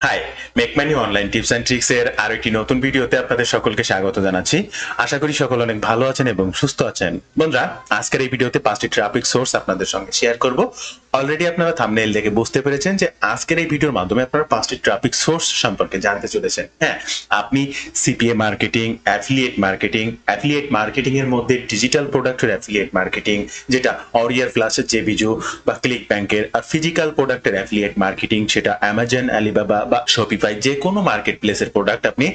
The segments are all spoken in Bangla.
High, make money online tips and tricks এর আরো একটি নতুন ভিডিওতে আপনাদের সকলকে স্বাগত জানাচ্ছি। আশা করি সকল অনেক ভালো আছেন এবং সুস্থ আছেন। বন্ধুরা, আজকের এই ভিডিওতে 5টি ট্রাফিক সোর্স আপনাদের সঙ্গে শেয়ার করব। অলরেডি আপনারা থাম্বনেইল দেখে বুঝতে পেরেছেন যে আজকের এই ভিডিওর মাধ্যমে আপনারা 5টি ট্রাফিক সোর্স সম্পর্কে জানতে চলেছেন। হ্যাঁ, আপনি সিপিএ মার্কেটিং, অ্যাফিলিয়েট মার্কেটিং এর মধ্যে ডিজিটাল প্রোডাক্টের অ্যাফিলিয়েট মার্কেটিং, যেটা অরিয়ার ফ্লাশের জেবিজু বা ক্লিক ব্যাংকের, আর ফিজিক্যাল প্রোডাক্টের অ্যাফিলিয়েট মার্কেটিং, সেটা অ্যামাজন, আলিবাবা বা শপিফাই, যে কোনো মার্কেট প্লেসের প্রোডাক্ট আপনি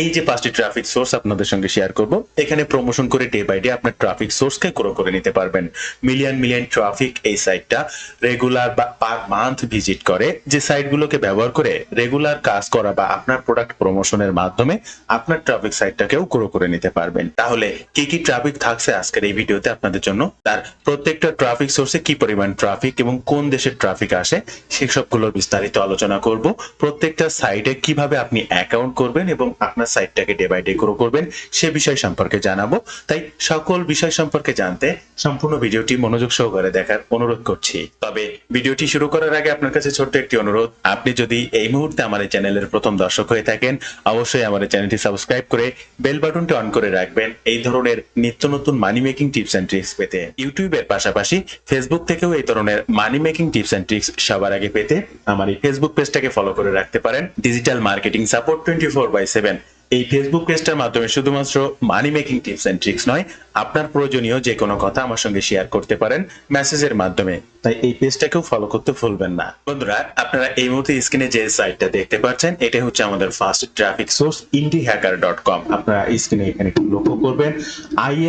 এই যে 5টি ট্রাফিক সোর্স আপনাদের সঙ্গে শেয়ার করব, এখানে প্রমোশন করে ডে বাই ডে আপনার ট্রাফিক সোর্সকে গ্রো করে নিতে পারবেন। মিলিয়ন ট্রাফিক এই সাইটটা রেগুলার বা পার মান্থ ভিজিট করে, যে সাইটগুলোকে ব্যবহার করে রেগুলার কাজ করা বা আপনার প্রোডাক্ট প্রমোশনের মাধ্যমে আপনার ট্রাফিক সাইটটাকেও গ্রো করে নিতে পারবেন। তাহলে কি কি ট্রাফিক থাকছে আজকের এই ভিডিওতে আপনাদের জন্য, তার প্রত্যেকটা ট্রাফিক সোর্সে কি পরিমাণ ট্রাফিক এবং কোন দেশের ট্রাফিক আসে সেসবগুলোর বিস্তারিত আলোচনা করব। প্রত্যেকটা সাইটে কিভাবে আপনি অ্যাকাউন্ট করবেন এবং আপনার সাইটটাকে ডে বাই ডে গ্রো করবেন সে বিষয় সম্পর্কে জানাবো। তাই সকল বিষয় সম্পর্কে জানতে সম্পূর্ণ ভিডিওটি মনোযোগ সহকারে দেখার অনুরোধ করছি। তবে ভিডিওটি শুরু করার আগে আপনার কাছে ছোট্ট একটি অনুরোধ, আপনি যদি এই মুহূর্তে আমার এই চ্যানেলের প্রথম দর্শক হয়ে থাকেন, অবশ্যই আমার এই চ্যানেলটি সাবস্ক্রাইব করে বেল বাটনটি অন করে রাখবেন এই ধরনের নিত্য নতুন money making tips and tricks পেতে। ইউটিউবের পাশাপাশি ফেসবুক থেকেও এই ধরনের money making tips and tricks সবার আগে পেতে আমার এই ফেসবুক পেজটাকে ফলো করে রাখতে পারেন। ডিজিটাল মার্কেটিং সাপোর্ট 24/7 এই ফেসবুক পেজটার মাধ্যমে শুধুমাত্র money making tips and tricks নয়, আপনার প্রয়োজনীয় যে কোনো কথা আমার সঙ্গে শেয়ার করতে পারেন মেসেজের মাধ্যমে। তাই এই পেজটাকেও ফলো করতে ভুলবেন না। বন্ধুরা, আপনারা এই মুহূর্তে স্ক্রিনে যে সাইটটা দেখতে পাচ্ছেন, এটা হচ্ছে আমাদের ফার্স্ট ট্রাফিক সোর্স indiehacker.com। আপনারা স্ক্রিনে এখানে একটু লক্ষ্য করবেন,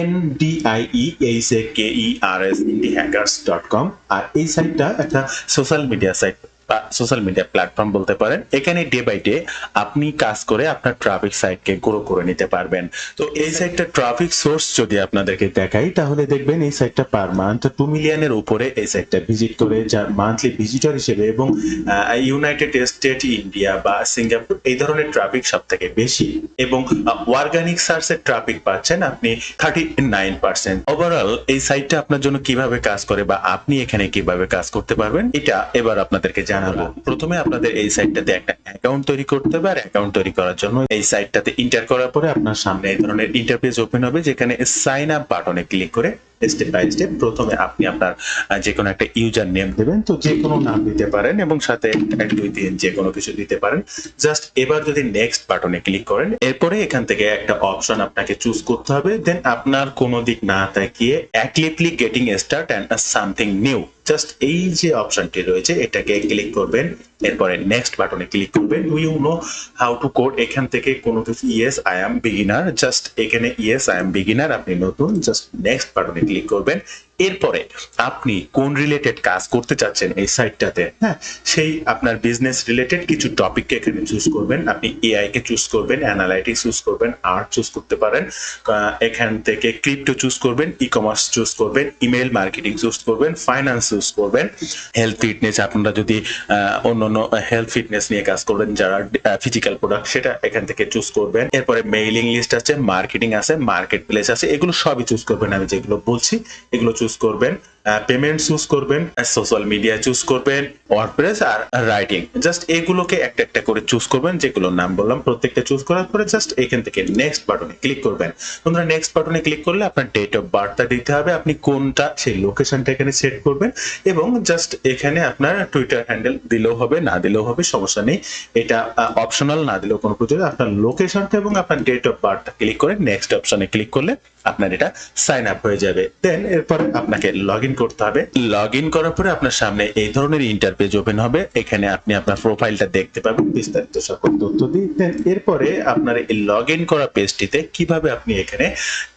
INDIEHAKERS indiehackers.com। আর এই সাইটটা একটা সোশ্যাল মিডিয়া সাইট বা সোশ্যাল মিডিয়া প্ল্যাটফর্ম বলতে পারেন। এখানে ডে বাই ডে আপনি কাজ করে আপনার ট্রাফিক সাইটকে গ্রো করে নিতে পারবেন। তো এই সাইটটা ট্রাফিক সোর্স যদি আপনাদেরকে দেখাই, তাহলে দেখবেন এই সাইটটা পার মান্থ 2 মিলিয়নের উপরে এই সাইটটা ভিজিট করে, যার মান্থলি ভিজিটর হিসেবে এবং ইউনাইটেড স্টেট, ইন্ডিয়া বা সিঙ্গাপুর এই ধরনের ট্রাফিক সব থেকে বেশি, এবং অর্গানিক সার্চের ট্রাফিক পাচ্ছেন আপনি 39%। ওভারঅল এই সাইটটা আপনার জন্য কিভাবে কাজ করে বা আপনি এখানে কিভাবে কাজ করতে পারবেন, এটা এবার আপনাদেরকে জানাবো। প্রথমে আপনাদের এই সাইটটাতে একটা অ্যাকাউন্ট তৈরি করতে হবে, আর অ্যাকাউন্ট তৈরি করার জন্য এই সাইটটাতে এন্টার করার পরে আপনার সামনে এই ধরনের ইন্টারফেস ওপেন হবে, যেখানে সাইন আপ বাটনে ক্লিক করে স্টেপ বাই স্টেপ প্রথমে আপনি আপনার যে কোনো একটা ইউজার নেম দেবেন। তো যে কোনো নাম দিতে পারেন এবং সাথে 1 2 3 যে কোনো কিছু দিতে পারেন। জাস্ট এবার যদি নেক্সট বাটনে ক্লিক করেন, এরপরে এখান থেকে একটা অপশন আপনাকে চুজ করতে হবে। দেন আপনার কোনো দিক না তাকিয়ে actively getting start and something new, just এই যে অপশনটি রয়েছে এটাকে ক্লিক করবেন। এরপরে নেক্সট বাটনে ক্লিক করবেন। You know how to code, এখান থেকে কোনো কিছু yes I am beginner, just এখানে ইয়েস আই এম বিগিনার, আপনি নতুন, জাস্ট নেক্সট বাটনে ক্লিক করবেন। এরপরে আপনি কোন রিলেটেড কাজ করতে চাচ্ছেন এই সাইটটাতে, হ্যাঁ, সেই আপনার বিজনেস রিলেটেড কিছু টপিককে এখানে চুজ করবেন। আপনি এআই কে চুজ করবেন, অ্যানালাইটিক্স চুজ করবেন, আর্ট চুজ করতে পারেন, এখান থেকে ক্রিপ্টো চুজ করবেন, ই কমার্স চুজ করবেন, ইমেল মার্কেটিং চুজ করবেন, ফাইন্যান্স চুজ করবেন, হেলথ ফিটনেস, আপনারা যদি অন্যান্য হেলথ ফিটনেস নিয়ে কাজ করবেন যারা ফিজিক্যাল প্রোডাক্ট, সেটা এখান থেকে চুজ করবেন। এরপরে মেইলিং লিস্ট আছে, মার্কেটিং আছে, মার্কেট প্লেস আছে, এগুলো সবই চুজ করবেন। আমি যেগুলো বলছি এগুলো চুজ করবেন। পেমেন্ট চুজ করবেন, সোশ্যাল মিডিয়া চুজ করবেন, ওয়ার্ডপ্রেস আর রাইটিং, জাস্ট এগুলোকে একটা একটা করে চুজ করবেন। যেগুলো নাম বললাম প্রত্যেকটা চুজ করার পরে জাস্ট এখান থেকে নেক্সট বাটনে ক্লিক করবেন। তোমরা নেক্সট বাটনে ক্লিক করলে আপনার ডেট অফ বার্থটা দিতে হবে, আপনি কোনটা সেই লোকেশনটা এখানে সেট করবেন, এবং জাস্ট এখানে আপনার টুইটার হ্যান্ডেল দিলেও হবে, না দিলেও হবে, সমস্যা নেই, এটা অপশনাল, না দিলেও কোনো প্রয়োজন। আপনার লোকেশনটা এবং আপনার ডেট অফ বার্থটা ক্লিক করে নেক্সট অপশনে ক্লিক করলে আপনার এটা সাইন আপ হয়ে যাবে। দেন এরপরে আপনাকে লগ ইন করতে হবে। লগ ইন করার পরে আপনার সামনে এই ধরনের ইন্টারপেজ ওপেন হবে, এখানে আপনি আপনার প্রোফাইলটা দেখতে পাবেন, বিস্তারিত সকল তথ্য দিয়ে। দেন এরপরে আপনার এই লগ ইন করা পেজটিতে কিভাবে আপনি এখানে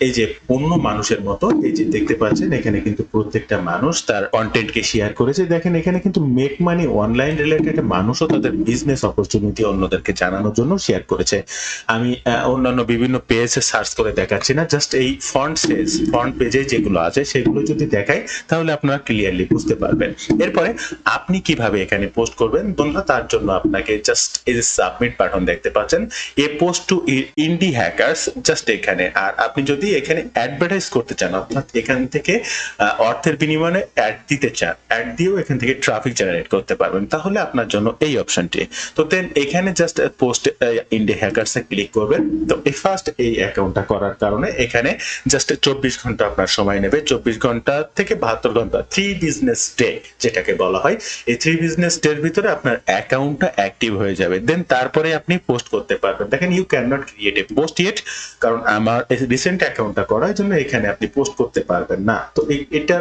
এই যে অন্য মানুষের মতো এই যে দেখতে পাচ্ছেন, এখানে কিন্তু প্রত্যেকটা মানুষ তার কন্টেন্টকে শেয়ার করেছে। দেখেন এখানে কিন্তু মেক মানি অনলাইন রিলেটেড মানুষও তাদের বিজনেস অপরচুনিটি অন্যদেরকে জানানোর জন্য শেয়ার করেছে। আমি অন্যান্য বিভিন্ন পেজ সার্চ করে দেখাচ্ছি না, জাস্ট এই ফ্রন্ট পেজে যেগুলো আছে সেগুলো যদি দেখাই, তাহলে আপনারা ক্লিয়ারলি বুঝতে পারবেন। এরপরে আপনি কিভাবে এখানে পোস্ট করবেন বন্ধুরা, তার জন্য আপনাকে জাস্ট এই যে সাবমিট বাটন দেখতে পাচ্ছেন, এ পোস্ট টু ইন্ডি হ্যাকার্স, জাস্ট এখানে। আর আপনি যদি এখানে অ্যাডভার্টাইজ করতে চান, অর্থাৎ এখান থেকে অর্থের বিনিময়ে অ্যাড দিতে চান, অ্যাড দিয়েও এখান থেকে ট্রাফিক জেনারেট করতে পারবেন, তাহলে আপনার জন্য এই অপশনটি। তো দেন এখানে জাস্ট পোস্ট ইন্ডি হ্যাকার্সে ক্লিক করবেন। তো এই ফার্স্ট এই অ্যাকাউন্টটা করার কারণে এখানে জাস্ট 24 ঘন্টা আপনার সময় নেবে, 24 ঘন্টা থেকে 72 ঘন্টা, 3 বিজনেস ডে যেটাকে বলা হয়। এই 3 বিজনেস ডের ভিতরে আপনার অ্যাকাউন্টটা অ্যাক্টিভ হয়ে যাবে, দেন তারপরে আপনি পোস্ট করতে পারবেন। দেখেন you can not create a post yet, কারণ আমার রিসেন্ট অ্যাকাউন্টটা করার জন্য এখানে আপনি পোস্ট করতে পারবেন না। তো এটা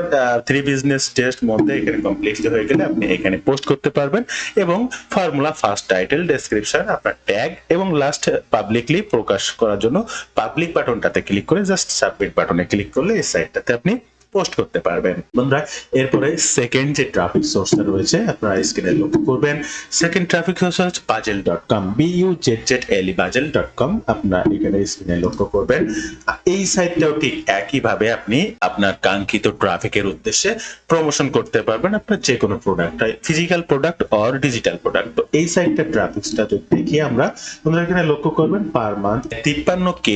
3 বিজনেস ডের মধ্যে এখানে কমপ্লিট হয়ে গেলে আপনি এখানে পোস্ট করতে পারবেন, এবং ফর্মুলা, ফার্স্ট টাইটেল, ডেসক্রিপশন, আপনার ট্যাগ এবং লাস্ট পাবলিকলি প্রকাশ করার জন্য পাবলিক বাটনটাতে ক্লিক করে জাস্ট সাবমিট বাটনে ক্লিক করলে এই সাইটটাতে আপনি পোস্ট করতে পারবেন বন্ধুরা। এরপরে সেকেন্ড যে ট্রাফিক সোর্সটা রয়েছে আপনারা স্ক্রিনে লক্ষ্য করবেন। সেকেন্ড ট্রাফিক সোর্স হচ্ছে bazel.com, BUZZLE bazel.com, আপনারা এখানে স্ক্রিনে লক্ষ্য করবেন। এই সাইটটাও ঠিক একইভাবে আপনি আপনার কাঙ্ক্ষিত ট্রাফিকের উদ্দেশ্যে প্রমোশন করতে পারবেন আপনার যে কোনো product, physical product or digital product. তো এই সাইটটা ট্রাফিকটা যদি দেখি আমরা, তোমরা এখানে লক্ষ্য করবেন পার মান্থ 53K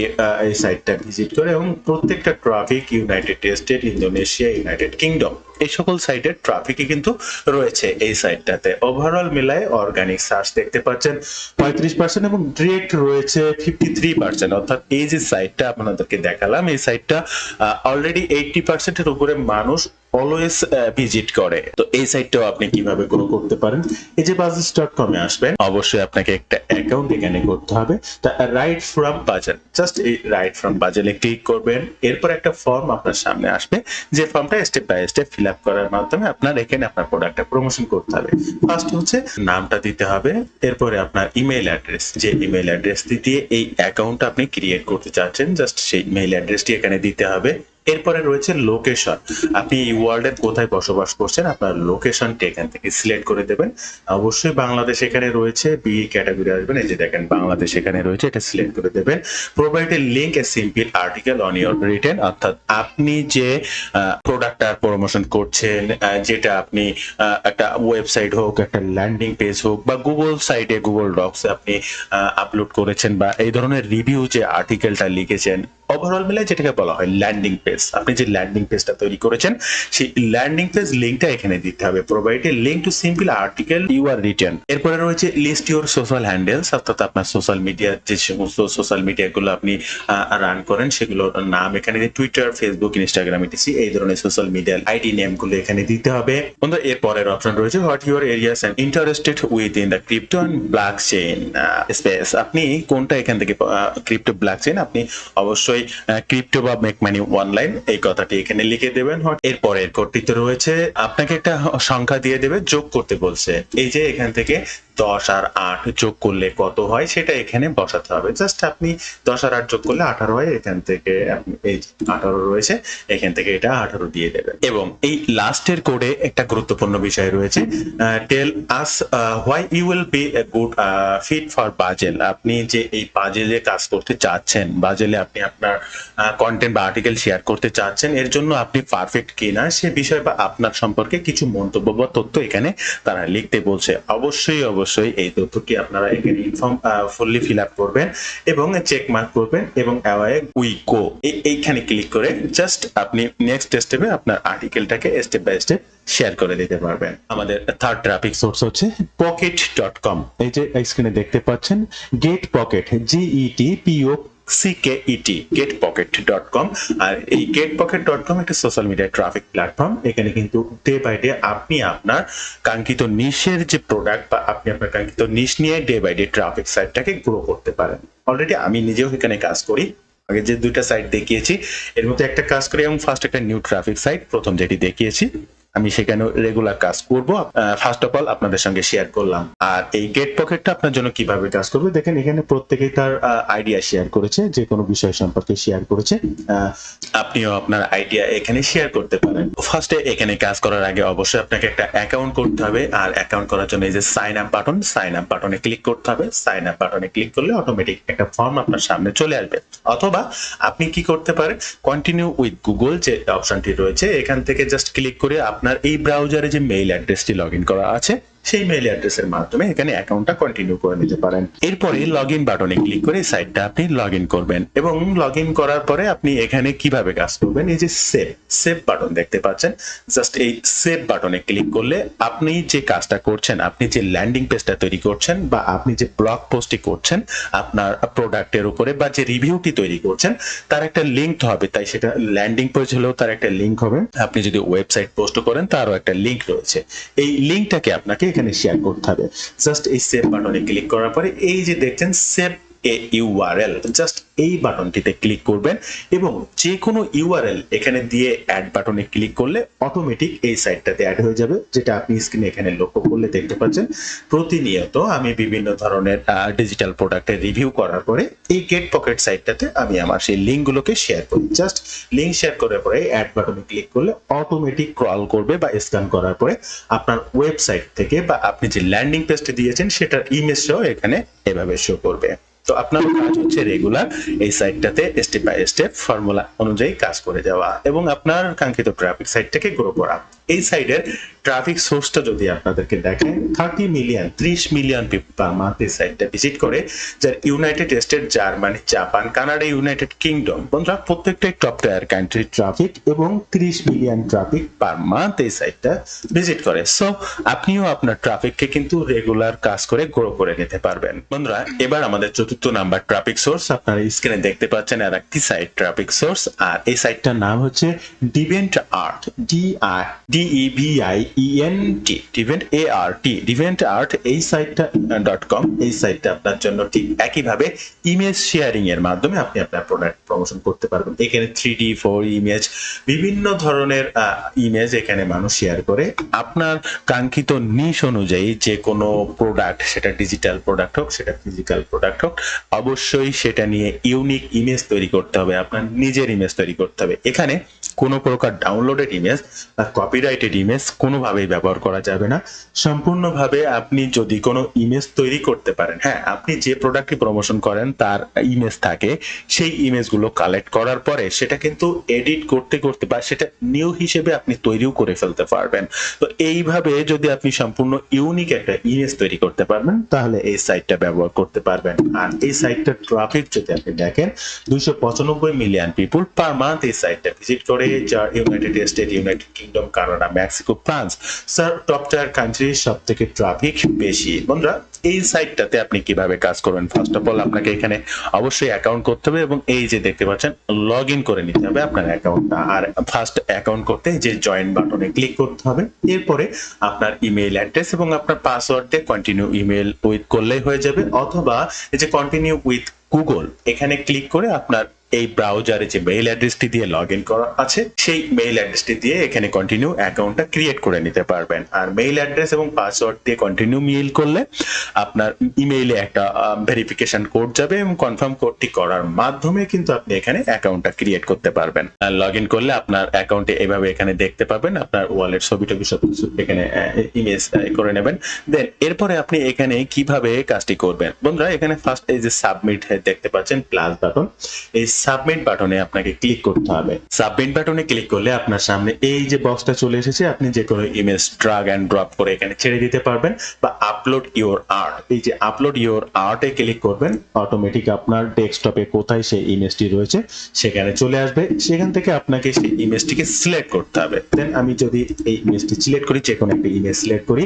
এই সাইটটা ভিজিট করে, এবং প্রত্যেকটা traffic United state, Indonesia, United kingdom, এই সকল সাইটের ট্রাফিকই কিন্তু রয়েছে এই সাইটটাতে। ওভারঅল মিলায় অর্গানিক সার্চ দেখতে পাচ্ছেন 35% এবং ডিরেক্ট রয়েছে 53%, অর্থাৎ এই যে সাইটটা আপনাদেরকে দেখালাম, এই সাইটটা অলরেডি 80% এর উপরে মানুষ অলওয়েজ ভিজিট করে। তো এই সাইটটাও আপনি কিভাবে গ্রো করতে পারেন, এই যে bazel.com এ আসবেন, অবশ্যই আপনাকে একটা অ্যাকাউন্ট এখানে করতে হবে। তা রাইট ফ্রম বাজেল, জাস্ট এই রাইট ফ্রম বাজেলে ক্লিক করবেন। এরপর একটা ফর্ম আপনার সামনে আসবে, যে ফর্মটা step by step fill up করার মাধ্যমে আপনার এখানে আপনার প্রোডাক্টটা প্রমোশন করতে হবে। ফার্স্ট হচ্ছে নামটা দিতে হবে, এরপরে আপনার ইমেইল অ্যাড্রেস, যে ইমেইল অ্যাড্রেস দিয়ে এই অ্যাকাউন্টটা আপনি ক্রিয়েট করতে চাচ্ছেন, জাস্ট সেই ইমেইল অ্যাড্রেসটি এখানে দিতে হবে। এরপরে রয়েছে লোকেশন, আপনি এই ওয়ার্ল্ডে কোথায় বসবাস করছেন, আপনার লোকেশনটি এখান থেকে সিলেক্ট করে দেবেন। অবশ্যই বাংলাদেশ এখানে রয়েছে, বি ক্যাটাগরি আসবেন, এই যে দেখেন বাংলাদেশ এখানে রয়েছে, এটা সিলেক্ট করে দেবেন। Provide a link a simple article on your written, অর্থাৎ আপনি যে প্রোডাক্টটা প্রমোশন করছেন, যেটা আপনি একটা ওয়েবসাইট হোক, একটা ল্যান্ডিং পেজ হোক, বা গুগল সাইটে, গুগল ডক্সে আপনি আপলোড করেছেন, বা এই ধরনের রিভিউ যে আর্টিকেলটা লিখেছেন, ওভারঅল মিলে যেটাকে বলা হয় ল্যান্ডিং পেজ। আপনি যে ল্যান্ডিং পেজটা তৈরি করেছেন, সেই ল্যান্ডিং পেজ লিংকটা এখানে দিতে হবে। Provide a link to simple article you are written. এরপরে রয়েছে লিস্ট ইউর সোশ্যাল হ্যান্ডেলস, অর্থাৎ আপনার সোশ্যাল মিডিয়া, যে সমস্ত সোশ্যাল মিডিয়াগুলো আপনি রান করেন সেগুলোর নাম এখানে, টুইটার, ফেসবুক, ইনস্টাগ্রাম, ইটিসি, এই ধরনের সোশ্যাল মিডিয়ার আইডি নেমগুলো এখানে দিতে হবে। বন্ধুরা এরপরের অপশন রয়েছে what your areas and interested with in the crypto and blockchain space. আপনি কোনটা এখান থেকে ক্রিপ্টো, ব্লকচেইন, আপনি অবশ্যই ক্রিপ্টো বা মেক মানি অনলাইন এই কথাটি এখানে লিখে দেবেন। এরপর এর কর্তৃত্ব রয়েছে, আপনাকে একটা সংখ্যা দিয়ে দেবে, যোগ করতে বলছে। এই যে এখান থেকে 10 আর 8 যোগ করলে কত হয় সেটা এখানে বসাতে হবে। জাস্ট আপনি 10 আর 8 যোগ করলে 18 হয়, এখান থেকে আপনি এই 18 রয়েছে, এখান থেকে এটা 18 দিয়ে দেবেন। এবং এই লাস্টের কোডে একটা গুরুত্বপূর্ণ বিষয় রয়েছে, tell us why you will be a good fit for বাজেল। আপনি যে এই বাজেলে কাজ করতে চাচ্ছেন, বাজেলে আপনি আপনার কন্টেন্ট বা আর্টিকেল শেয়ার করতে চাচ্ছেন, এর জন্য আপনি পারফেক্ট কিনা সে বিষয় বা আপনার সম্পর্কে কিছু মন্তব্য বা তথ্য এখানে তারা লিখতে বলছে। অবশ্যই এই তথ্যটি আপনারা এখানে ইনফর্ম ফুললি ফিল আপ করবেন এবং চেক মার্ক করবেন, এবং অ্যাওয়ে উই গো এইখানে ক্লিক করে জাস্ট আপনি নেক্সট স্টেপে আপনার আর্টিকেলটাকে স্টেপ বাই স্টেপ শেয়ার করে দিতে পারবেন। আমাদের থার্ড ট্রাফিক সোর্স হচ্ছে pocket.com, এই যে স্ক্রিনে দেখতে পাচ্ছেন get pocket, GETPO CKET, getpocket.com। আর এই getpocket.com একটা সোশ্যাল মিডিয়া ট্রাফিক প্ল্যাটফর্ম। এখানে কিন্তু ডে বাই ডে আপনি আপনার কাঙ্ক্ষিত নিশের যে প্রোডাক্ট বা আপনি আপনার কাঙ্ক্ষিত নিশ নিয়ে ডে বাই ডে ট্রাফিক সাইটটাকে গ্রো করতে পারেন। অলরেডি আমি নিজেও এখানে কাজ করি, আগে যে দুইটা সাইট দেখিয়েছি এর মধ্যে একটা কাজ করি, এবং ফার্স্ট একটা নিউ ট্রাফিক সাইট প্রথম যেটি দেখিয়েছি আমি সেখানে রেগুলার কাজ করব। ফার্স্ট অফ অল আপনাদের সঙ্গে শেয়ার করলাম। আর এই গেট পকেটটা আপনার জন্য কিভাবে কাজ করবে দেখেন, এখানে প্রত্যেকেই তার আইডিয়া শেয়ার করেছে, যে কোনো বিষয় সম্পর্কে শেয়ার করেছে। আপনিও আপনার আইডিয়া এখানে শেয়ার করতে পারেন। ফার্স্টে এখানে কাজ করার আগে অবশ্যই আপনাকে একটা অ্যাকাউন্ট করতে হবে। আর অ্যাকাউন্ট করার জন্য এই যে সাইন আপ বাটনে ক্লিক করতে হবে। সাইন আপ বাটনে ক্লিক করলে অটোমেটিক একটা ফর্ম আপনার সামনে চলে আসবে। অথবা আপনি কি করতে পারেন, কন্টিনিউ উইথ গুগল যে অপশনটি রয়েছে এখান থেকে জাস্ট ক্লিক করে আপনার এই ব্রাউজারে যে মেইল অ্যাড্রেসটি লগ ইন করা আছে সেই মেইল অ্যাড্রেসের মাধ্যমে এখানে অ্যাকাউন্টটা কন্টিনিউ করে নিতে পারেন। এরপরে লগ ইন বাটনে ক্লিক করে সাইটটা আপনি লগ ইন করবেন এবং লগ ইন করার পরে আপনি এখানে কিভাবে কাজ করবেন, এই যে সেভ বাটন দেখতে পাচ্ছেন, জাস্ট এই সেভ বাটনে ক্লিক করলে আপনি যে কাজটা করছেন, আপনি যে ল্যান্ডিং পেজটা তৈরি করছেন বা আপনি যে ব্লগ পোস্টটি করছেন আপনার প্রোডাক্টের উপরে বা যে রিভিউটি তৈরি করছেন তার একটা লিঙ্ক হবে, তাই সেটা ল্যান্ডিং পেজ হলেও তার একটা লিঙ্ক হবে। আপনি যদি ওয়েবসাইট পোস্ট করেন তারও একটা লিঙ্ক রয়েছে, এই লিঙ্কটাকে আপনাকে এখানে শেয়ার করতে হবে। জাস্ট এই সেভ বাটনে ক্লিক করার পরে এই যে দেখছেন সেভ এ ইউআরএল, জাস্ট এই বাটনটিতে ক্লিক করবেন এবং যে কোনো ইউআরএল এখানে দিয়ে অ্যাড বাটনে ক্লিক করলে অটোমেটিক এই সাইটটাতে অ্যাড হয়ে যাবে, যেটা আপনি স্ক্রিনে এখানে লক্ষ্য করলে দেখতে পাচ্ছেন। প্রতিনিয়ত আমি বিভিন্ন ধরনের ডিজিটাল প্রোডাক্টের রিভিউ করার পরে এই গেট পকেট সাইটটাতে আমি আমার সেই লিঙ্কগুলোকে শেয়ার করি। জাস্ট লিঙ্ক শেয়ার করার পরে অ্যাড বাটনে ক্লিক করলে অটোমেটিক ক্রল করবে বা স্ক্যান করার পরে আপনার ওয়েবসাইট থেকে বা আপনি যে ল্যান্ডিং পেজটি দিয়েছেন সেটার ইমেজটাও এখানে এভাবে শো করবে। তো আপনার কাজ হচ্ছে রেগুলার এই সাইটটাতে স্টেপ বাই স্টেপ ফর্মুলা অনুযায়ী কাজ করে যাওয়া এবং আপনার কাঙ্ক্ষিত ট্রাফিক সাইটটাকে গ্রো করা। এই সাইটের ট্রাফিক সোর্সটা যদি আপনাদেরকে দেখেন, 30 মিলিয়ন পিপল পার মান্থ এই সাইটটা ভিজিট করে, যার United state, Germany, Japan, Canada, United kingdom, বন্ধুরা প্রত্যেকটাই টপ টায়ার কান্ট্রি ট্রাফিক এবং 30 মিলিয়ন ট্রাফিক পার মান্থ এই সাইটটা ভিজিট করে। সো আপনিও আপনার ট্রাফিককে কিন্তু রেগুলার কাজ করে গ্রো করে নিতে পারবেন। বন্ধুরা এবার আমাদের চতুর্থ নাম্বার ট্রাফিক সোর্স, আপনারা স্ক্রিনে দেখতে পাচ্ছেন আর একটি সাইট ট্রাফিক সোর্স, আর এই সাইটটার নাম হচ্ছে ডিভেন্ট আর্ট, DEVIENT, ডিভেন্ট ART, ডিভেন্ট আর্ট। এই সাইটটা .com, এই সাইটটা আপনার জন্য ঠিক একইভাবে ইমেজ শেয়ারিং এর মাধ্যমে আপনি আপনার প্রোডাক্ট প্রমোশন করতে পারবেন। এখানে 3D 4 ইমেজ, বিভিন্ন ধরনের ইমেজ এখানে মানুষ শেয়ার করে। আপনার কাঙ্ক্ষিত নিশ অনুযায়ী যে কোনো প্রোডাক্ট, সেটা ডিজিটাল প্রোডাক্ট হোক, সেটা ফিজিক্যাল প্রোডাক্ট হোক, অবশ্যই সেটা নিয়ে ইউনিক ইমেজ তৈরি করতে হবে, আপনার নিজের ইমেজ তৈরি করতে হবে। এখানে কোনো প্রকার ডাউনলোডেড ইমেজ বা কপিরাইটেড ইমেজ কোনোভাবেই ব্যবহার করা যাবে না। সম্পূর্ণভাবে আপনি যদি কোনো ইমেজ তৈরি করতে পারেন, হ্যাঁ, আপনি যে প্রোডাক্টটি প্রমোশন করেন তার ইমেজ থাকে, সেই ইমেজগুলো কালেক্ট করার পরে সেটা কিন্তু এডিট করতে করতে বা সেটা নিউ হিসেবে আপনি তৈরিও করে ফেলতে পারবেন। তো এইভাবে যদি আপনি সম্পূর্ণ ইউনিক একটা ইমেজ তৈরি করতে পারবেন তাহলে এই সাইটটা ব্যবহার করতে পারবেন। আর এই সাইটটার ট্রাফিক যদি আপনি দেখেন, 295 মিলিয়ন পিপল পার মান্থ এই সাইটটা ভিজিট করে, যার United state, United kingdom, Canada, Mexico, France sir top tyre কান্ট্রির সব থেকে ট্রাফিক বেশি। বন্ধুরা এই সাইটটাতে আপনি কিভাবে কাজ করবেন, ফার্স্ট অফ অল আপনাকে এখানে অবশ্যই অ্যাকাউন্ট করতে হবে এবং এই যে দেখতে পাচ্ছেন লগ ইন করে নিতে হবে আপনার অ্যাকাউন্টটা। আর ফার্স্ট অ্যাকাউন্ট করতে যে জয়েন বাটনে ক্লিক করতে হবে, এরপরে আপনার ইমেইল অ্যাড্রেস এবং আপনার পাসওয়ার্ড দিয়ে কন্টিনিউ ইমেইল উইথ করলেই হয়ে যাবে, অথবা এই যে কন্টিনিউ উইথ গুগল এখানে ক্লিক করে আপনার এই ব্রাউজারে যে মেইল অ্যাড্রেসটি দিয়ে লগ ইন করা আছে সেই মেইল অ্যাড্রেসটি দিয়ে এখানে কন্টিনিউ অ্যাকাউন্টটা ক্রিয়েট করে নিতে পারবেন। আর মেইল অ্যাড্রেস এবং পাসওয়ার্ড দিয়ে কন্টিনিউ মেইল করলে আপনার ইমেইলে একটা ভেরিফিকেশন কোড যাবে এবং কনফার্ম কোডটি করার মাধ্যমে কিন্তু আপনি এখানে অ্যাকাউন্টটা ক্রিয়েট করতে পারবেন। আর লগ ইন করলে আপনার অ্যাকাউন্টে এভাবে এখানে দেখতে পাবেন, আপনার ওয়ালেট ছবি টবি সব কিছু এখানে ইমেজ করে নেবেন। দেন এরপরে আপনি এখানে কিভাবে কাজটি করবেন, বন্ধুরা এখানে ফার্স্ট এই যে সাবমিট দেখতে পাচ্ছেন প্লাস বাটন, এই সাবমিট বাটনে আপনাকে ক্লিক করতে হবে। সাবমিট বাটনে ক্লিক করলে আপনার সামনে এই যে বক্সটা চলে এসেছে, আপনি যে কোনো ইমেজ ড্রাগ এন্ড ড্রপ করে এখানে ছেড়ে দিতে পারবেন বা আপলোড ইওর আর্ট, এই যে আপলোড ইওর আর্টে ক্লিক করবেন, অটোমেটিক আপনার ডেস্কটপে কোথায় সেই ইমেজটি রয়েছে সেখানে চলে আসবে। সেখান থেকে আপনাকে সেই ইমেজটিকে সিলেক্ট করতে হবে। দেন আমি যদি এই ইমেজটি সিলেক্ট করি, যে কোনো একটা ইমেজ সিলেক্ট করি,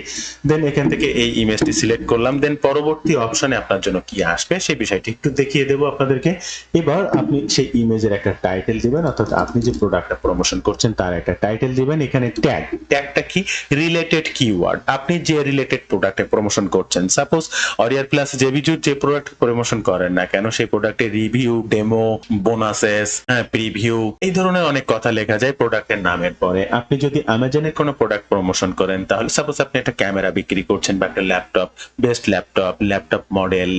দেন এখান থেকে এই ইমেজটি সিলেক্ট করলাম, দেন পরবর্তী অপশনে আপনার জন্য কি আসবে সেই বিষয়টি একটু দেখিয়ে দেবো আপনাদেরকে। এবার আপনি সেই ইমেজের একটা টাইটেল দিবেন, অর্থাৎ আপনি যে প্রোডাক্টটা প্রমোশন করছেন তার একটা টাইটেল দিবেন। এখানে ট্যাগটা কি? Related keyword. আপনি যে রিলেটেড প্রোডাক্টে প্রমোশন করছেন, সাপোজ অরিয়ার প্লাস জেবিজুর যে প্রোডাক্ট প্রমোশন করেন না কেন, সেই প্রোডাক্টের রিভিউ, ডেমো, বোনাসেস, প্রিভিউ, এই ধরনের অনেক কথা লেখা যায় প্রোডাক্টের নামের পরে। আপনি যদি অ্যামাজনের কোনো প্রোডাক্ট প্রমোশন করেন, তাহলে সাপোজ আপনি একটা ক্যামেরা বিক্রি করছেন বা একটা laptop, best laptop model,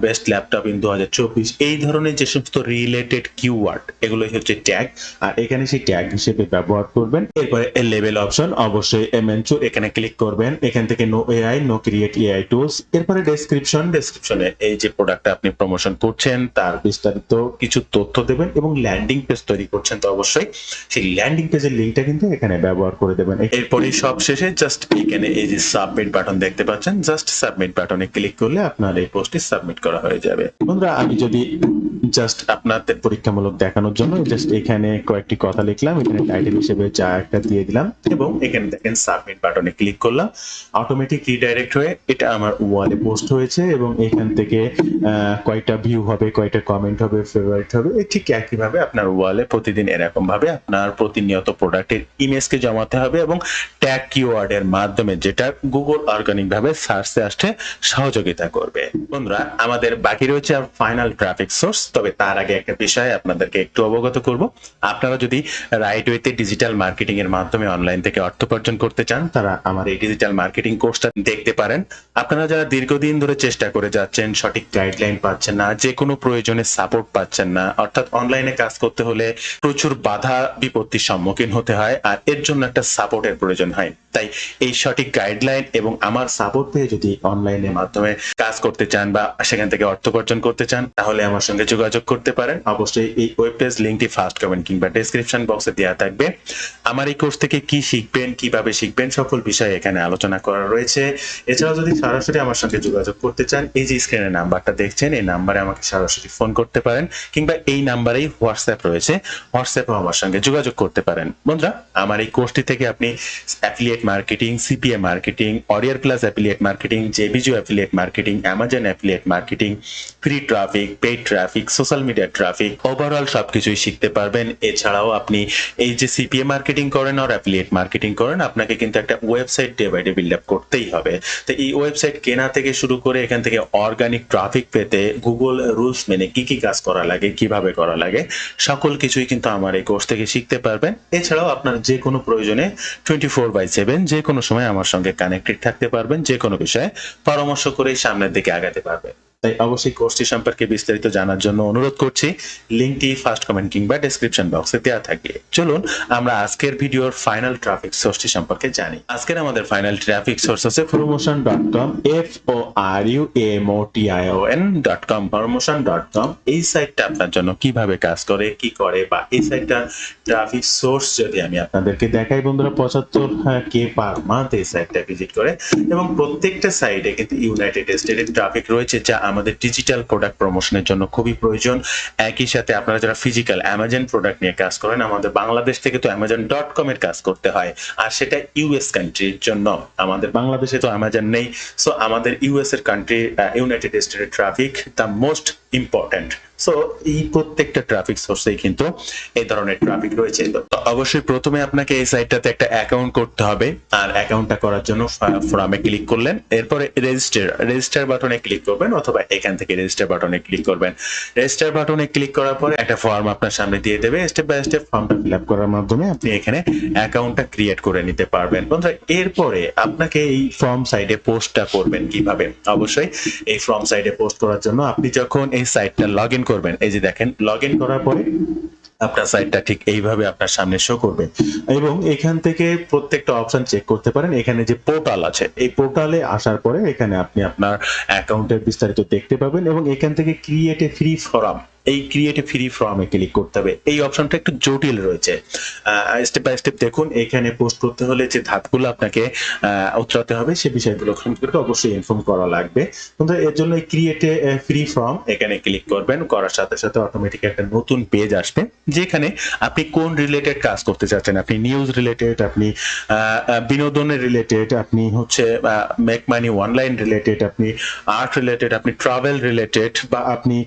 best laptop in 2024, এই ধরনের যে সমস্ত রিলেটেড কিওয়ার্ড, এগুলোই হচ্ছে ট্যাগ। আর এখানে সেই ট্যাগ হিসেবে ব্যবহার করবেন। এরপরে লেভেল অপশন, অবশ্যই এমেনচুর, এখানে ক্লিক করবেন। এখান থেকে no AI, no create AI tools. এরপরে ডেসক্রিপশনে এই যে প্রোডাক্টটা আপনি প্রমোশন করছেন তার বিস্তারিত কিছু তথ্য দেবেন, এবং ল্যান্ডিং পেজ তৈরি করছেন তো অবশ্যই সেই ল্যান্ডিং পেজের লিঙ্কটা কিন্তু এখানে ব্যবহার করে দেবেন। এরপরে সব শেষে জাস্ট এখানে এই যে সাবমিট বাটন দেখতে পাচ্ছেন, জাস্ট সাবমিট বাটনে ক্লিক করলে আপনার এই পোস্টটি সাবমিট করা হয়ে যাবে। বন্ধুরা, আমি যদি জাস্ট আপনাদের পরীক্ষামূলক দেখানোর জন্য জাস্ট এখানে কয়েকটি কথা লিখলাম, এখানে টাইটেল হিসেবে যা একটা দিয়ে দিলাম, এবং এখানে দেখেন সাবমিট বাটনে ক্লিক করলাম, অটোমেটিক রিডাইরেক্ট হয়ে এটা আমার ওয়ালে পোস্ট হয়েছে। এবং এখান থেকে কয়টা ভিউ হবে, কয়টা কমেন্ট হবে, ফেভারিট হবে, ঠিক একইভাবে আপনার ওয়ালে প্রতিদিন এরকম ভাবে আপনার প্রতিনিয়ত প্রোডাক্টের ইমেজকে জমাতে হবে, এবং ট্যাগ কিওয়ার্ডের মাধ্যমে, যেটা গুগল অর্গানিক ভাবে সার্চে আসতে সহযোগিতা করবে। বন্ধুরা, আমাদের বাকি রয়েছে ফাইনাল ট্রাফিক সোর্স। তবে তার আগে একটা বিষয় আপনাদেরকে একটু অবগত করব। আপনারা যদি রাইট ওয়েতে ডিজিটাল মার্কেটিং এর মাধ্যমে অনলাইন থেকে অর্থ উপার্জন করতে চান, তারা আমার এই ডিজিটাল মার্কেটিং কোর্সটা দেখতে পারেন। আপনারা যারা দীর্ঘদিন ধরে চেষ্টা করে যাচ্ছেন, সঠিক গাইডলাইন পাচ্ছেন না, যে কোনো প্রয়োজনে সাপোর্ট পাচ্ছেন না, অর্থাৎ অনলাইনে কাজ করতে হলে প্রচুর বাধা বিপত্তির সম্মুখীন হতে হয়, আর এর জন্য একটা সাপোর্টের প্রয়োজন হয়। তাই এই সঠিক গাইডলাইন এবং আমার সাপোর্ট পেয়ে যদি অনলাইনের মাধ্যমে কাজ করতে চান বা সেখান থেকে অর্থ উপার্জন করতে চান, তাহলে আমার সঙ্গে যোগাযোগ করতে পারেন। অবশ্যই এই ওয়েব পেজ লিংকটি ফার্স্ট কমেন্ট কিংবা ডেসক্রিপশন বক্সে দেওয়া থাকবে। আমার এই কোর্স থেকে কি শিখবেন, কিভাবে শিখবেন, সকল বিষয় এখানে আলোচনা করা রয়েছে। এছাড়াও যদি সরাসরি আমার সঙ্গে যোগাযোগ করতে চান, এই যে স্ক্রিনে নাম্বারটা দেখছেন, এই নাম্বারে আমাকে সরাসরি ফোন করতে পারেন, কিংবা এই নাম্বারেই হোয়াটসঅ্যাপ রয়েছে, হোয়াটসঅ্যাপেও আমার সঙ্গে যোগাযোগ করতে পারেন। বন্ধুরা, আমার এই কোর্সটি থেকে আপনি affiliate marketing, CPA marketing, warrior plus affiliate marketing, জেবিজু affiliate marketing, Amazon affiliate marketing, free traffic, paid traffic, social media traffic, overall সবকিছুই শিখতে পারবেন। এছাড়াও আপনি এই যে সিপিএ মার্কেটিং করেন আর অ্যাফিলিয়েট মার্কেটিং করেন, আপনাকে কিন্তু একটা website day by day build up করতেই হবে। তো এই ওয়েবসাইট কেনা থেকে শুরু করে এখান থেকে অর্গানিক ট্রাফিক পেতে গুগল রুলস মেনে কি কি কাজ করা লাগে, কিভাবে করা লাগে, সকল কিছুই কিন্তু আমার এই কোর্স থেকে শিখতে পারবেন। এছাড়াও আপনার যে কোনো প্রয়োজনে 24/7 যে কোনো সময় আমার সঙ্গে কানেক্টেড থাকতে পারবেন, যে কোনো বিষয়ে পরামর্শ করেই সামনের দিকে আগাতে পারবেন। তাই অবশ্যই কোর্সটি সম্পর্কে বিস্তারিত জানার জন্য অনুরোধ করছি। লিংকটি ফার্স্ট কমেন্ট কিংবা ডেসক্রিপশন বক্সে দেওয়া থাকবে। চলুন আমরা আজকের ভিডিওর ফাইনাল ট্রাফিক সোর্সটি সম্পর্কে জানি। আজকের আমাদের ফাইনাল ট্রাফিক সোর্স হচ্ছে promotion.com, FORUMOTION.com, promotion.com। এই সাইটটা আপনার জন্য কিভাবে কাজ করে, কি করে, বা এই সাইটটা ট্রাফিক সোর্স যদি আমি আপনাদেরকে দেখাই, বন্ধুরা, 75K পার মান্থ এই সাইটটা ভিজিট করে, এবং প্রত্যেকটা সাইটে কিন্তু ইউনাইটেড স্টেটের ট্রাফিক রয়েছে, যা আমাদের ডিজিটাল প্রোডাক্ট প্রমোশনের জন্য খুবই প্রয়োজন। একই সাথে আপনারা যারা ফিজিক্যাল অ্যামাজন প্রোডাক্ট নিয়ে কাজ করেন, আমাদের বাংলাদেশ থেকে তো Amazon.com এর কাজ করতে হয়, আর সেটা ইউএস কান্ট্রির জন্য। আমাদের বাংলাদেশে তো অ্যামাজন নেই, সো আমাদের ইউএস এর কান্ট্রি, ইউনাইটেড স্টেটের traffic the most important. So এই প্রত্যেকটা ট্রাফিক সোর্সেই কিন্তু এই ধরনের ট্রাফিক রয়েছে। তো অবশ্যই প্রথমে আপনাকে এই সাইটটাতে একটা অ্যাকাউন্ট করতে হবে, আর অ্যাকাউন্টটা করার জন্য ফর্মে ক্লিক করলেন, এরপরে রেজিস্টার বাটনে ক্লিক করবেন, অথবা এখান থেকে রেজিস্টার বাটনে ক্লিক করবেন। রেজিস্টার বাটনে ক্লিক করার পরে একটা ফর্ম আপনার সামনে দিয়ে দেবে, স্টেপ বাই স্টেপ ফর্মটা ফিল আপ করার মাধ্যমে আপনি এখানে অ্যাকাউন্টটা ক্রিয়েট করে নিতে পারবেন। বন্ধুরা, এরপরে আপনাকে এই ফর্ম সাইটে পোস্টটা করবেন কিভাবে? অবশ্যই এই ফর্ম সাইটে পোস্ট করার জন্য আপনি যখন এই সাইটটা লগ ইন করবেন, এই যে দেখেন, লগ ইন করার পরে আপনার সাইটটা ঠিক এইভাবে আপনার সামনে শো করবে, এবং এখান থেকে প্রত্যেকটা অপশন চেক করতে পারেন। এখানে যে পোর্টাল আছে, এই পোর্টালে আসার পরে এখানে আপনি আপনার অ্যাকাউন্টের বিস্তারিত দেখতে পাবেন, এবং এখান থেকে ক্রিয়েট এ ফ্রি ফর্ম, এই ক্রিয়েট এ ফ্রি ফর্মে ক্লিক করতে হবে। এই অপশনটা একটু জটিল রয়েছে, স্টেপ বাই স্টেপ দেখুন। এখানে পোস্ট করতে হলে যে ধাপগুলো আপনাকে উতরাতে হবে, সে বিষয়গুলো সম্পর্কে অবশ্যই ইনফর্ম করা লাগবে। কিন্তু এর জন্য এই ক্রিয়েট এ ফ্রি ফর্ম এখানে ক্লিক করবেন, করার সাথে সাথে অটোমেটিক একটা নতুন পেজ আসবে, যেখানে আপনি কোন রিলেটেড কাজ করতে চাচ্ছেন। আপনি নিউজ রিলেটেড, আপনি বিনোদনের রিলেটেড, আপনি হচ্ছে মেক মানি অনলাইন রিলেটেড, আপনি আর্ট রিলেটেড, আপনি ট্রাভেল রিলেটেড, বা আপনি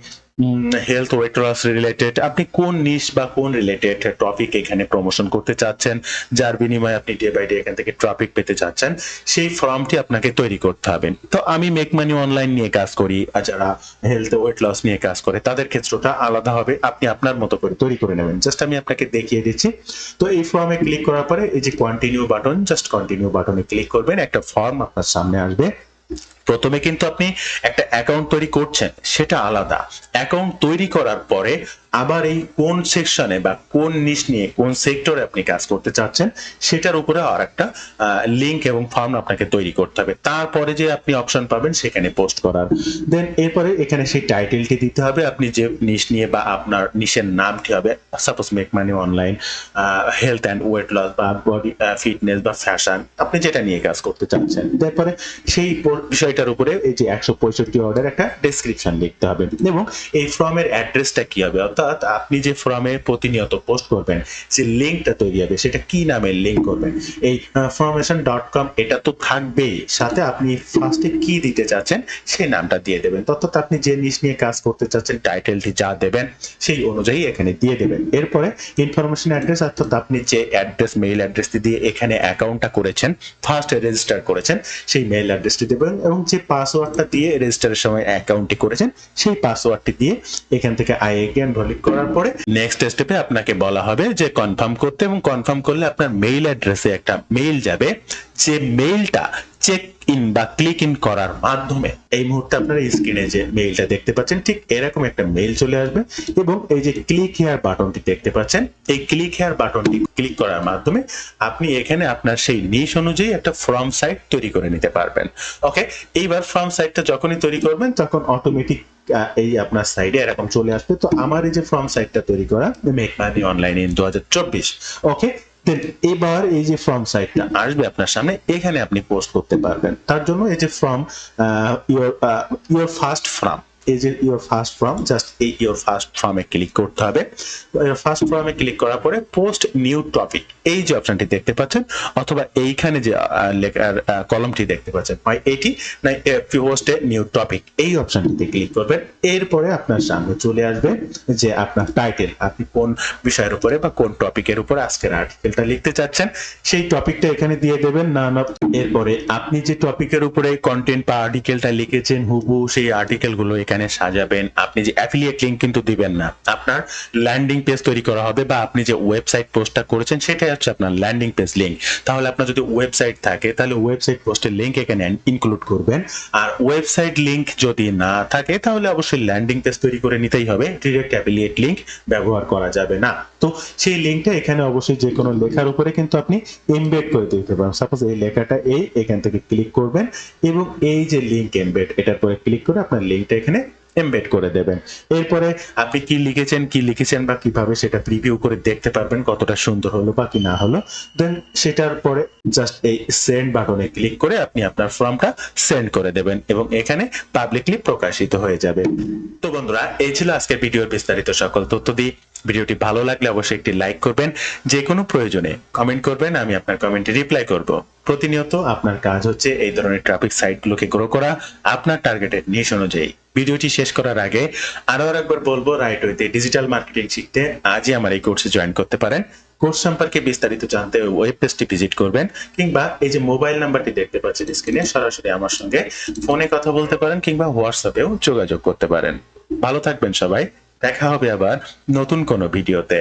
হেলথ ওয়েট লস রিলেটেড, আপনি কোন নিশ বা কোন রিলেটেড টপিক এখানে প্রমোশন করতে চাচ্ছেন, যার বিনিময়ে আপনি ডে বাই ডে এখান থেকে ট্রাফিক পেতে চাচ্ছেন, সেই ফর্মটি আপনাকে তৈরি করতে হবে। তো আমি মেক মানি অনলাইন নিয়ে কাজ করি, আর যারা হেলথ ওয়েট লস নিয়ে কাজ করে তাদের ক্ষেত্রটা আলাদা হবে, আপনি আপনার মতো করে তৈরি করে নেবেন। জাস্ট আমি আপনাকে দেখিয়ে দিচ্ছি। তো এই ফর্মে ক্লিক করার পরে এই যে কন্টিনিউ বাটন, জাস্ট কন্টিনিউ বাটনে ক্লিক করবেন, একটা ফর্ম আপনার সামনে আসবে। প্রথমে কিন্তু আপনি একটা অ্যাকাউন্ট তৈরি করছেন, সেটা আলাদা। অ্যাকাউন্ট তৈরি করার পরে আবার এই কোন সেকশনে বা কোন নিশ নিয়ে কোন সেক্টরে আপনি কাজ করতে চাচ্ছেন সেটার উপরে আর একটা লিংক এবং ফর্ম আপনাকে তৈরি করতে হবে। তারপরে যে আপনি অপশন পাবেন সেখানে পোস্ট করার, দেন এরপরে এখানে সেই টাইটেলটি দিতে হবে, আপনি যে নিশ নিয়ে বা আপনার নিশের নামটি হবে, suppose make money online, health and weight loss বা বডি ফিটনেস বা ফ্যাশন, আপনি যেটা নিয়ে কাজ করতে চাচ্ছেন। তারপরে সেই বিষয়টার উপরে এই যে 165 অর্ডার একটা ডেসক্রিপশন লিখতে হবে, এবং এই ফর্মের অ্যাড্রেসটা কি হবে, অর্থাৎ আপনি যে ফর্মে প্রতিনিয়ত পোস্ট করবেন যে লিঙ্কটা তৈরি হবে সেটা কি নামে লিঙ্ক করবেন। এই formation.com এটা তো থাকবেই, সাথে আপনি ফার্স্টে কি দিতে চাচ্ছেন সেই নামটা দিয়ে দেবেন। অর্থাৎ আপনি যে নিশ নিয়ে কাজ করতে চাচ্ছেন টাইটেলটি যা দেবেন সেই অনুযায়ী এখানে দিয়ে দেবেন। এরপরে ইনফরমেশন অ্যাড্রেস, অর্থাৎ আপনি যে অ্যাড্রেস মেইল অ্যাড্রেসটি দিয়ে এখানে অ্যাকাউন্টটা করেছেন, ফার্স্ট রেজিস্টার করেছেন, সেই মেইল অ্যাড্রেসটি দেবেন, এবং যে পাসওয়ার্ডটা দিয়ে রেজিস্টারের সময় অ্যাকাউন্টটি করেছেন সেই পাসওয়ার্ডটি দিয়ে এখান থেকে আই এগেইন ভলিড করার পরে নেক্সট স্টেপে আপনাকে বলা হবে যে কনফার্ম করতে, এবং কনফার্ম করলে আপনার মেইল অ্যাড্রেসে একটা মেইল যাবে, যে মেইলটা চেক ইন বা ক্লিক ইন করার মাধ্যমে এই মুহূর্তে আপনারা স্ক্রিনে যে মেইলটা দেখতে পাচ্ছেন ঠিক এরকম একটা মেইল চলে আসবে, এবং এই যে ক্লিক হেয়ার বাটনটি দেখতে পাচ্ছেন, এই ক্লিক হেয়ার বাটনটি ক্লিক করার মাধ্যমে আপনি এখানে আপনার সেই নিশ অনুযায়ী একটা ফর্ম সাইট তৈরি করে নিতে পারবেন। ওকে, এইবার ফর্ম সাইটটা যখনই তৈরি করবেন তখন অটোমেটিক এই আপনার সাইডে এরকম চলে আসবে। তো আমার এই যে ফর্ম সাইটটা তৈরি করা মেক মানি অনলাইন ইন 2024, ওকে, এবার এই যে ফর্ম সাইটটা আসবে আপনার সামনে, এখানে আপনি পোস্ট করতে পারবেন। তার জন্য এই যে ফর্ম ইওর ফার্স্ট ফর্ম, এই যে ইওর ফার্স্ট ফর্ম, জাস্ট এই ইওর ফার্স্ট ফর্মে ক্লিক করতে হবে। ফার্স্ট ফর্মে ক্লিক করার পরে পোস্ট নিউ টপিক এই যে অপশনটি দেখতে পাচ্ছেন, অথবা এইখানে যে লেখার কলমটি দেখতে পাচ্ছেন, হয় এটি না পোস্ট এ নিউ টপিক, এই অপশনটিতে ক্লিক করবেন। এরপরে আপনার সামনে চলে আসবে যে আপনার টাইটেল, আপনি কোন বিষয়ের উপরে বা কোন টপিকের উপরে আজকের আর্টিকেলটা লিখতে চাচ্ছেন সেই টপিকটা এখানে দিয়ে দেবেন। এরপরে আপনি যে টপিকের উপরে কন্টেন্ট বা আর্টিকেলটা লিখেছেন হুবহু সেই আর্টিকেল গুলো এখানে সাজাবেন। আপনি যে অ্যাফিলিয়েট লিংক কিন্তু দিবেন না, আপনার ল্যান্ডিং পেজ তৈরি করা হবে, বা আপনি যে ওয়েবসাইট পোস্টটা করেছেন সেটাই হচ্ছে আপনার ল্যান্ডিং পেজ লিংক। তাহলে আপনার যদি ওয়েবসাইট থাকে তাহলে ওয়েবসাইট পোস্টের লিংক এখানে ইনক্লুড করবেন, আর ওয়েবসাইট লিংক যদি না থাকে তাহলে অবশ্যই ল্যান্ডিং পেজ তৈরি করে নিতেই হবে, ডিরেক্ট অ্যাফিলিয়েট লিংক ব্যবহার করা যাবে না। তো সেই লিংকটা এখানে অবশ্যই যে কোনো লেখার উপরে কিন্তু আপনি এমবেড করে দিতে পারেন। সাপোজ এই লেখাটা এখান থেকে ক্লিক করবেন, এবং এই যে লিংক এমবেড এটার পরে ক্লিক করে আপনার লিংকটা এখানে এমবেড করে দেবেন। এরপরে আপনি কি লিখেছেন বা কিভাবে সেটা প্রিভিউ করে দেখতে পারবেন কতটা সুন্দর হলো বা কি না হলো। দেন সেটার পরে জাস্ট এই সেন্ড বাটনে ক্লিক করে আপনি আপনার ফর্মটা সেন্ড করে দেবেন, এবং এখানে পাবলিকলি প্রকাশিত হয়ে যাবে। তো বন্ধুরা, এই ছিল আজকের ভিডিওর বিস্তারিত সকল তথ্য দিয়ে। ভিডিওটি ভালো লাগলে অবশ্যই একটি লাইক করবেন, যে কোনো প্রয়োজনে কমেন্ট করবেন, আমি আপনার কমেন্টে রিপ্লাই করব। প্রতিনিয়ত আপনার কাজ হচ্ছে এই ধরনের ট্রাফিক সাইটগুলোকে গ্রো করা আপনার টার্গেটেড নিশ অনুযায়ী। ভিডিওটি শেষ করার আগে আরো একবার বলবো, রাইট ওয়েতে ডিজিটাল মার্কেটিং শিখতে আজই আমার এই কোর্সে জয়েন করতে পারেন। কোর্স সম্পর্কে বিস্তারিত জানতে ওয়েব পেজটি ভিজিট করবেন, কিংবা এই যে মোবাইল নাম্বারটি দেখতে পাচ্ছেন স্ক্রিনে সরাসরি আমার সঙ্গে ফোনে কথা বলতে পারেন, কিংবা হোয়াটসঅ্যাপেও যোগাযোগ করতে পারেন। ভালো থাকবেন সবাই, দেখা হবে আবার নতুন কোনো ভিডিওতে।